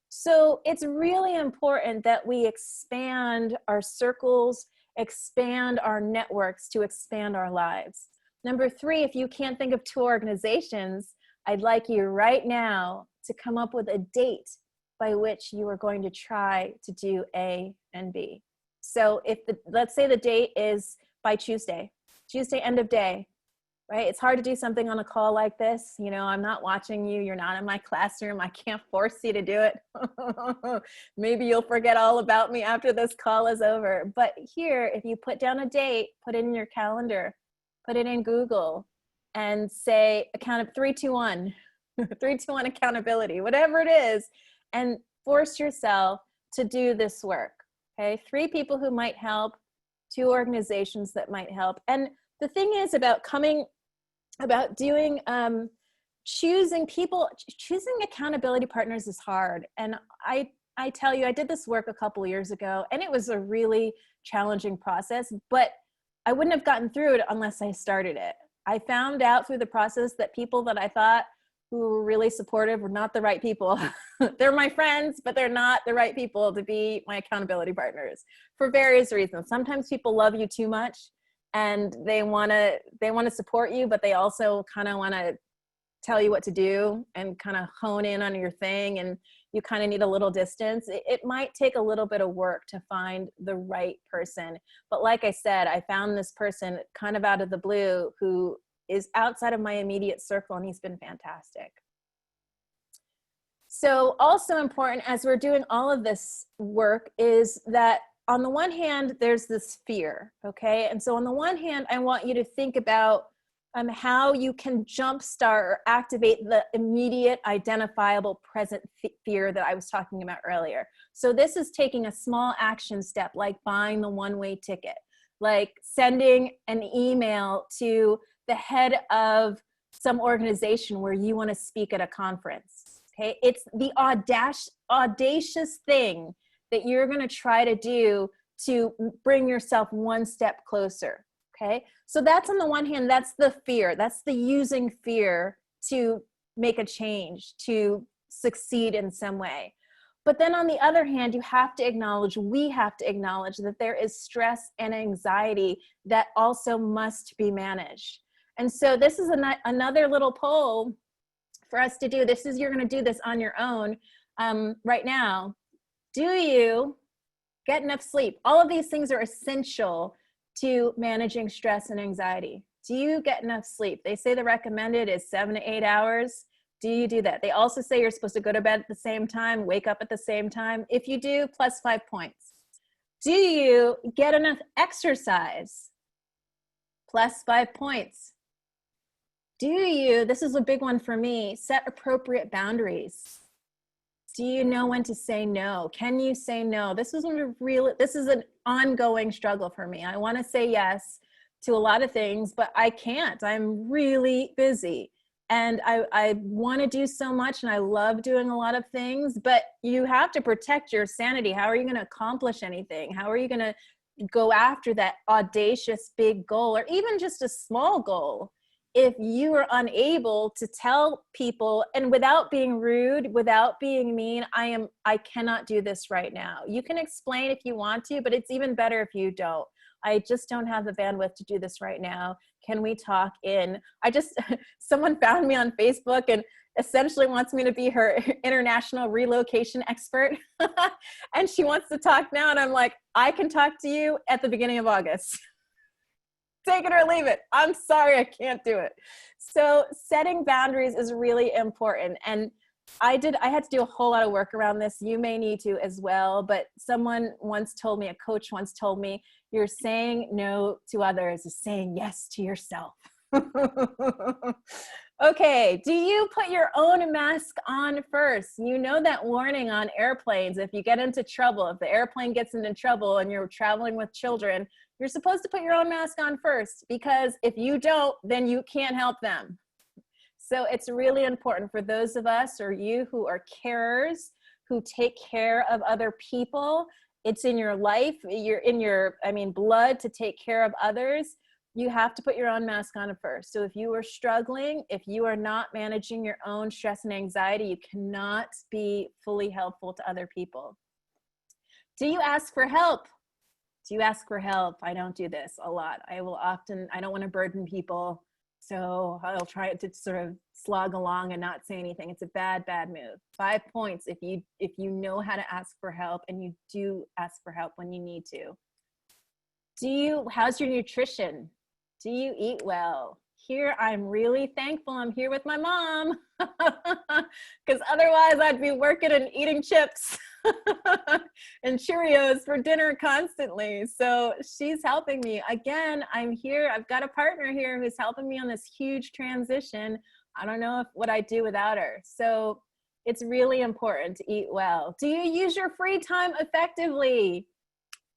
So it's really important that we expand our circles, expand our networks to expand our lives. Number 3, if you can't think of 2 organizations, I'd like you right now to come up with a date by which you are going to try to do A and B. So let's say the date is by Tuesday end of day, right? It's hard to do something on a call like this. You know, I'm not watching you. You're not in my classroom. I can't force you to do it. Maybe you'll forget all about me after this call is over. But here, if you put down a date, put it in your calendar, put it in Google, and say 3, 2, 1, 3, 2, 1 accountability, whatever it is, and force yourself to do this work, okay? 3 people who might help, 2 organizations that might help. And the thing is choosing accountability partners is hard. And I tell you, I did this work a couple of years ago, and it was a really challenging process, but I wouldn't have gotten through it unless I started it. I found out through the process that people that I thought who were really supportive were not the right people. They're my friends, but they're not the right people to be my accountability partners for various reasons. Sometimes people love you too much and they want to support you, but they also kind of want to tell you what to do and kind of hone in on your thing, and you kind of need a little distance. It might take a little bit of work to find the right person. But like I said, I found this person kind of out of the blue who is outside of my immediate circle, and he's been fantastic. So also important as we're doing all of this work is that on the one hand, there's this fear, okay? And so on the one hand, I want you to think about how you can jumpstart or activate the immediate identifiable present fear that I was talking about earlier. So this is taking a small action step, like buying the one-way ticket, like sending an email to the head of some organization where you want to speak at a conference. Okay, it's the audacious thing that you're going to try to do to bring yourself one step closer. Okay, so that's on the one hand, that's the fear, that's the using fear to make a change, to succeed in some way. But then on the other hand, you have to acknowledge, we have to acknowledge that there is stress and anxiety that also must be managed. And so this is another little poll for us to do. This is, you're going to do this on your own right now. Do you get enough sleep? All of these things are essential to managing stress and anxiety. Do you get enough sleep? They say the recommended is 7 to 8 hours. Do you do that? They also say you're supposed to go to bed at the same time, wake up at the same time. If you do, plus 5 points. Do you get enough exercise? Plus 5 points. Do you, this is a big one for me, set appropriate boundaries? Do you know when to say no? Can you say no? This is an ongoing struggle for me. I want to say yes to a lot of things, but I can't. I'm really busy. And I want to do so much, and I love doing a lot of things, but you have to protect your sanity. How are you going to accomplish anything? How are you going to go after that audacious big goal, or even just a small goal, if you are unable to tell people, and without being rude, without being mean, I cannot do this right now. You can explain if you want to, but it's even better if you don't. I just don't have the bandwidth to do this right now. Can we talk someone found me on Facebook and essentially wants me to be her international relocation expert. And she wants to talk now. And I'm like, I can talk to you at the beginning of August. Take it or leave it. I'm sorry, I can't do it. So setting boundaries is really important. And I had to do a whole lot of work around this. You may need to as well, but someone once told me, a coach once told me, you're saying no to others is saying yes to yourself. Okay, do you put your own mask on first? You know that warning on airplanes, if you get into trouble, if the airplane gets into trouble and you're traveling with children, you're supposed to put your own mask on first, because if you don't, then you can't help them. So it's really important for those of us, or you who are carers, who take care of other people. It's in your life, you're in your, blood to take care of others. You have to put your own mask on first. So if you are struggling, if you are not managing your own stress and anxiety, you cannot be fully helpful to other people. Do you ask for help? Do you ask for help? I don't do this a lot. I don't want to burden people. So I'll try to sort of slog along and not say anything. It's a bad move. 5 points if you know how to ask for help, and you do ask for help when you need to. How's your nutrition? Do you eat well? Here, I'm really thankful I'm here with my mom, because otherwise I'd be working and eating chips and Cheerios for dinner constantly. So she's helping me. Again, I'm here. I've got a partner here who's helping me on this huge transition. I don't know what I'd do without her. So it's really important to eat well. Do you use your free time effectively?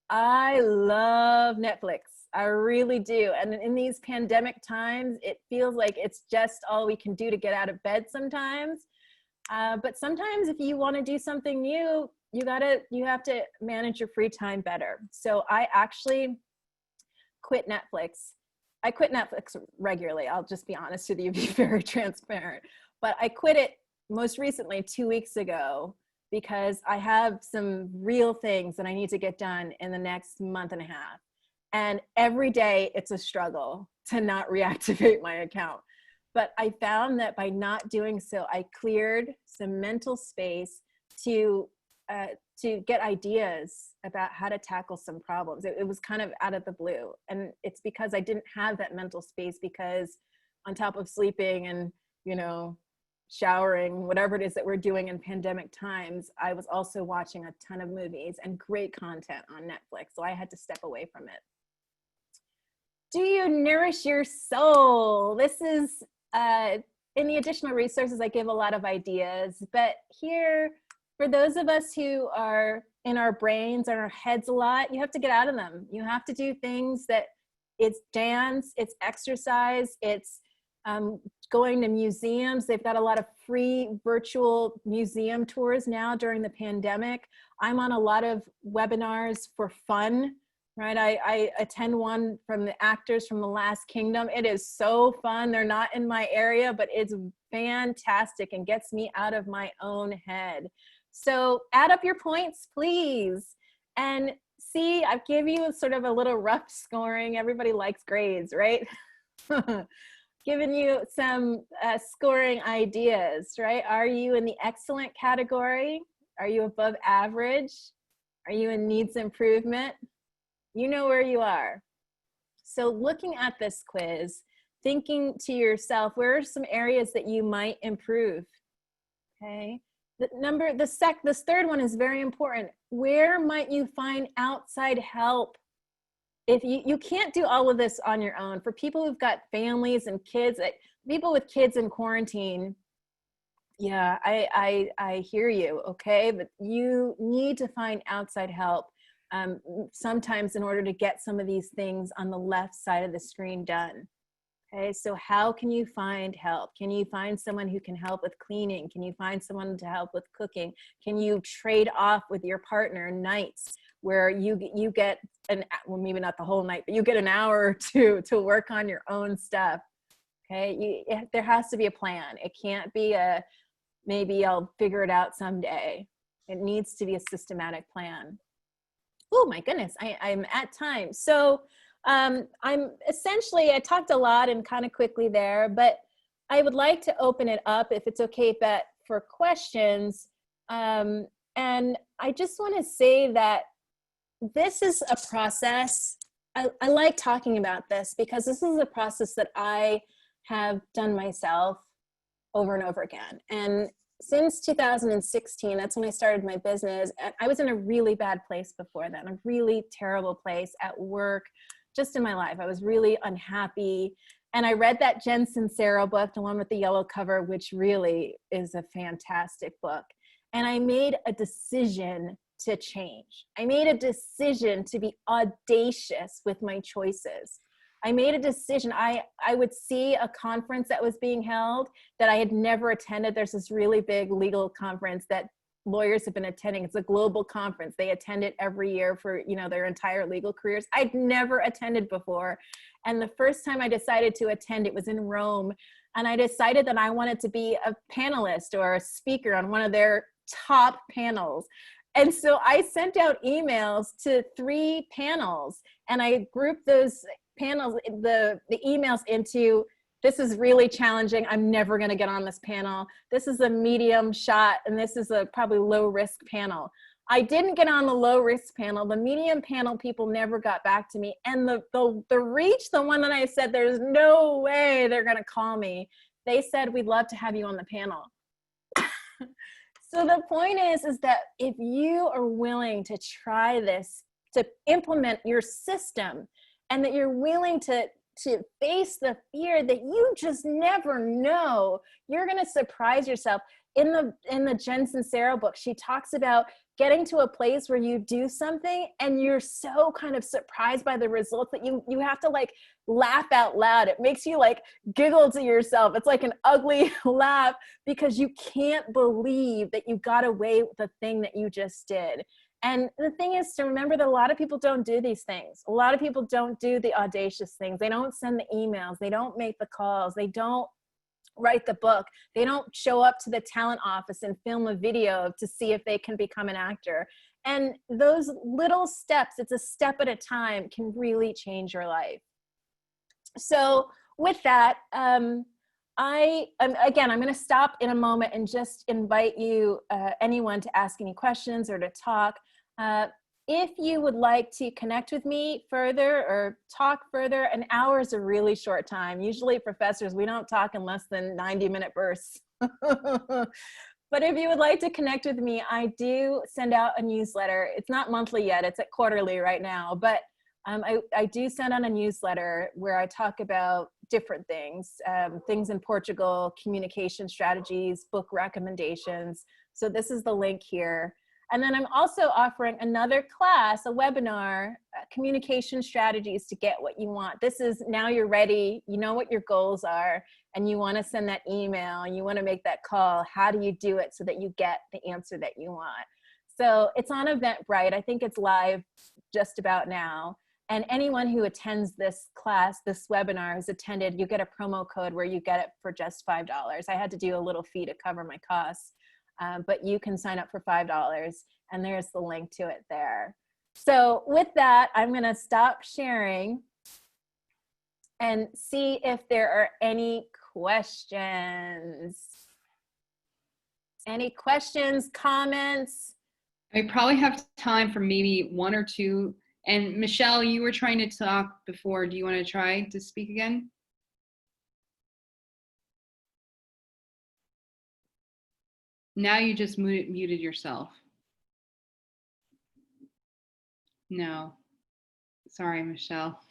I love Netflix. I really do. And in these pandemic times, it feels like it's just all we can do to get out of bed sometimes. But sometimes if you want to do something new, you have to manage your free time better. So I actually quit Netflix. I quit Netflix regularly. I'll just be honest with you, be very transparent. But I quit it most recently 2 weeks ago, because I have some real things that I need to get done in the next month and a half. And every day it's a struggle to not reactivate my account. But I found that by not doing so, I cleared some mental space to get ideas about how to tackle some problems. It was kind of out of the blue. And it's because I didn't have that mental space, because on top of sleeping and, showering, whatever it is that we're doing in pandemic times, I was also watching a ton of movies and great content on Netflix. So I had to step away from it. Do you nourish your soul? This is, in the additional resources, I give a lot of ideas, but here, for those of us who are in our brains and our heads a lot, you have to get out of them. You have to do things that, it's dance, it's exercise, it's going to museums. They've got a lot of free virtual museum tours now during the pandemic. I'm on a lot of webinars for fun, right? I attend one from the actors from The Last Kingdom. It is so fun. They're not in my area, but it's fantastic and gets me out of my own head. So add up your points, please. And see, I've given you sort of a little rough scoring. Everybody likes grades, right? Giving you some scoring ideas, right? Are you in the excellent category? Are you above average? Are you in needs improvement? You know where you are. So looking at this quiz, thinking to yourself, where are some areas that you might improve? Okay. This third one is very important. Where might you find outside help? If you can't do all of this on your own. For people who've got families and kids, people with kids in quarantine, yeah, I hear you, okay? But you need to find outside help sometimes in order to get some of these things on the left side of the screen done. Okay, so how can you find help? Can you find someone who can help with cleaning? Can you find someone to help with cooking? Can you trade off with your partner nights where you get well, maybe not the whole night, but you get an hour or two to work on your own stuff? Okay, there has to be a plan. It can't be a, maybe I'll figure it out someday. It needs to be a systematic plan. Oh my goodness, I'm at time. So I'm essentially, I talked a lot and kind of quickly there, but I would like to open it up, if it's okay, Beth, for questions. And I just want to say that this is a process. I like talking about this because this is a process that I have done myself over and over again. And since 2016, that's when I started my business. I was in a really bad place before that, a really terrible place at work, just in my life. I was really unhappy. And I read that Jen Sincero book, the one with the yellow cover, which really is a fantastic book. And I made a decision to change. I made a decision to be audacious with my choices. I made a decision. I would see a conference that was being held that I had never attended. There's this really big legal conference that lawyers have been attending. It's a global conference. They attend it every year for, you know, their entire legal careers. I'd never attended before. And the first time I decided to attend, it was in Rome. And I decided that I wanted to be a panelist or a speaker on one of their top panels. And so I sent out emails to 3 panels, and I grouped those panels, the emails into, this is really challenging, I'm never going to get on this panel. This is a medium shot, and this is a probably low risk panel. I didn't get on the low risk panel. The medium panel people never got back to me. And the reach, the one that I said, there's no way they're going to call me, they said, we'd love to have you on the panel. So the point is that if you are willing to try this, to implement your system, and that you're willing to face the fear that you just never know, you're going to surprise yourself. In the Jen Sincero book, she talks about getting to a place where you do something and you're so kind of surprised by the results that you have to like laugh out loud. It makes you like giggle to yourself. It's like an ugly laugh because you can't believe that you got away with the thing that you just did. And the thing is to remember that a lot of people don't do these things. A lot of people don't do the audacious things. They don't send the emails. They don't make the calls. They don't write the book. They don't show up to the talent office and film a video to see if they can become an actor. And those little steps, it's a step at a time, can really change your life. So with that, I'm going to stop in a moment and just invite you, anyone, to ask any questions or to talk. if you would like to connect with me further or talk further, an hour is a really short time. Usually professors, we don't talk in less than 90-minute bursts. But if you would like to connect with me, I do send out a newsletter. It's not monthly yet, it's at quarterly right now, but I do send out a newsletter where I talk about different things, things in Portugal, communication strategies, book recommendations. So this is the link here. And then I'm also offering another class, a webinar, communication strategies to get what you want. This is now you're ready, you know what your goals are, and you want to send that email and you want to make that call. How do you do it so that you get the answer that you want? So it's on Eventbrite. I think it's live just about now. And anyone who attends this class, this webinar who's attended, you get a promo code where you get it for just $5. I had to do a little fee to cover my costs, but you can sign up for $5 and there's the link to it there. So with that, I'm gonna stop sharing and see if there are any questions. Any questions, comments? I probably have time for maybe one or two. And Michelle, you were trying to talk before. Do you want to try to speak again? Now you just muted yourself. No. Sorry, Michelle.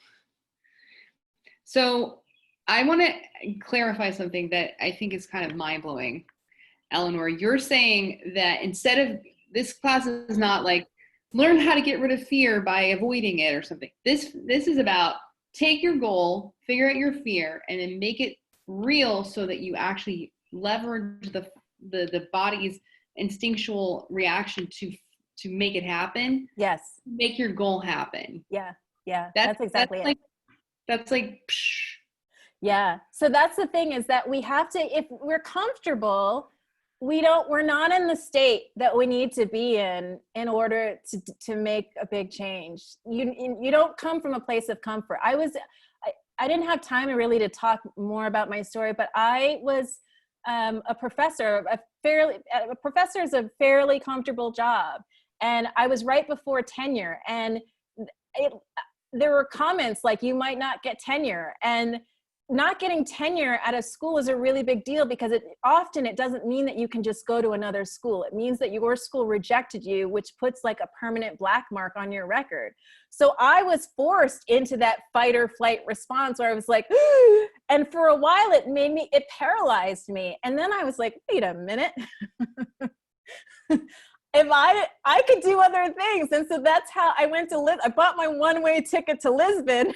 So I want to clarify something that I think is kind of mind-blowing. Eleanor, you're saying that instead of, this class is not like, learn how to get rid of fear by avoiding it or something. This is about take your goal, figure out your fear, and then make it real so that you actually leverage the body's instinctual reaction to make it happen. Yes. Make your goal happen. Yeah. Yeah. That's exactly it. That's like, psh. Yeah. So that's the thing, is that we have to, if we're comfortable, we're not in the state that we need to be in order to make a big change. You don't come from a place of comfort. I didn't have time really to talk more about my story, but I was a professor. A professor is a fairly comfortable job, and I was right before tenure, and there were comments like, you might not get tenure, and not getting tenure at a school is a really big deal, because it doesn't mean that you can just go to another school. It means that your school rejected you, which puts like a permanent black mark on your record. So I was forced into that fight or flight response where I was like, and for a while it paralyzed me. And then I was like, wait a minute. If I could do other things. And so that's how I went to I bought my one-way ticket to Lisbon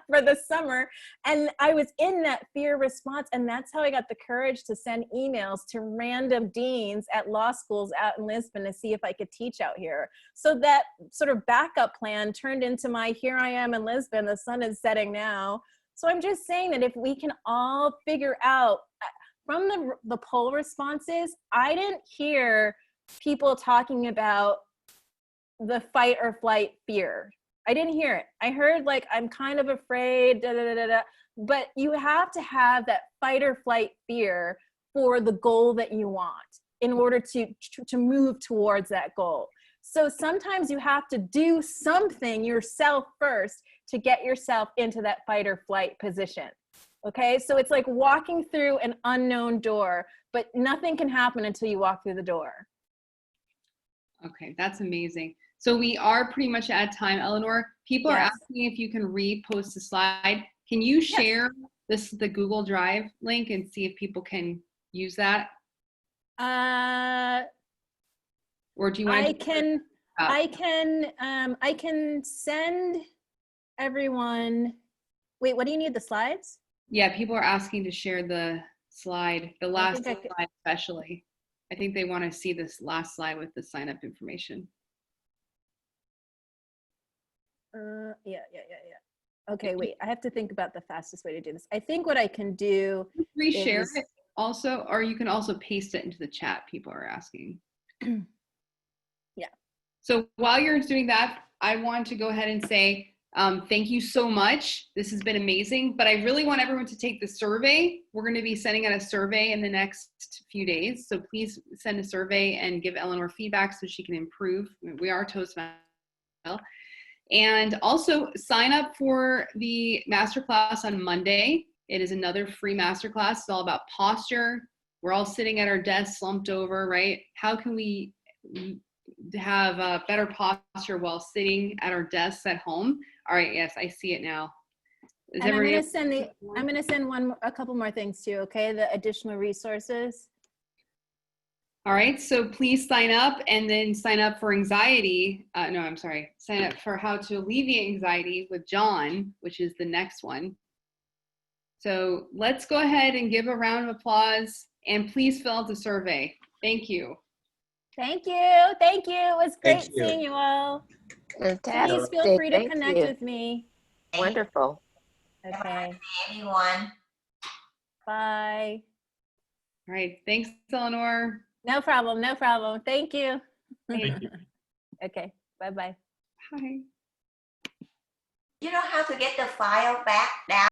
for the summer. And I was in that fear response. And that's how I got the courage to send emails to random deans at law schools out in Lisbon to see if I could teach out here. So that sort of backup plan turned into my, here I am in Lisbon, the sun is setting now. So I'm just saying that if we can all figure out, from the poll responses, I didn't hear people talking about the fight or flight fear. I didn't hear it. I heard like, I'm kind of afraid, da, da, da, da. But you have to have that fight or flight fear for the goal that you want in order to move towards that goal. So sometimes you have to do something yourself first to get yourself into that fight or flight position. Okay, so it's like walking through an unknown door, but nothing can happen until you walk through the door. Okay, that's amazing. So we are pretty much at time. Eleanor, people are asking if you can repost the slide. Can you share the Google Drive link and see if people can use that? Or do you want I can send everyone. Wait, what do you need? The slides? Yeah, people are asking to share the slide, the last slide especially. I think they want to see this last slide with the sign up information. Yeah. Okay, wait, I have to think about the fastest way to do this. I think what I can do Reshare it also, or you can also paste it into the chat, people are asking. Yeah. So while you're doing that, I want to go ahead and say, thank you so much. This has been amazing, but I really want everyone to take the survey. We're going to be sending out a survey in the next few days. So please send a survey and give Eleanor feedback so she can improve. We are Toastmasters. And also sign up for the masterclass on Monday. It is another free masterclass. It's all about posture. We're all sitting at our desks slumped over, right? How can we have a better posture while sitting at our desks at home? All right, yes, I see it now. And I'm going to send a couple more things too, okay? The additional resources. All right, so please sign up and then sign up for anxiety. Sign up for how to alleviate anxiety with John, which is the next one. So let's go ahead and give a round of applause and please fill out the survey. Thank you. Thank you. Thank you. It was great Thank you. seeing you all. Fantastic. Please feel free to Thank connect you. with me. Wonderful. Okay. Anyone. Bye. All right, thanks, Eleanor. No problem. No problem. Thank you. Thank you. Okay. Bye-bye. Bye. You know how to get the file back now?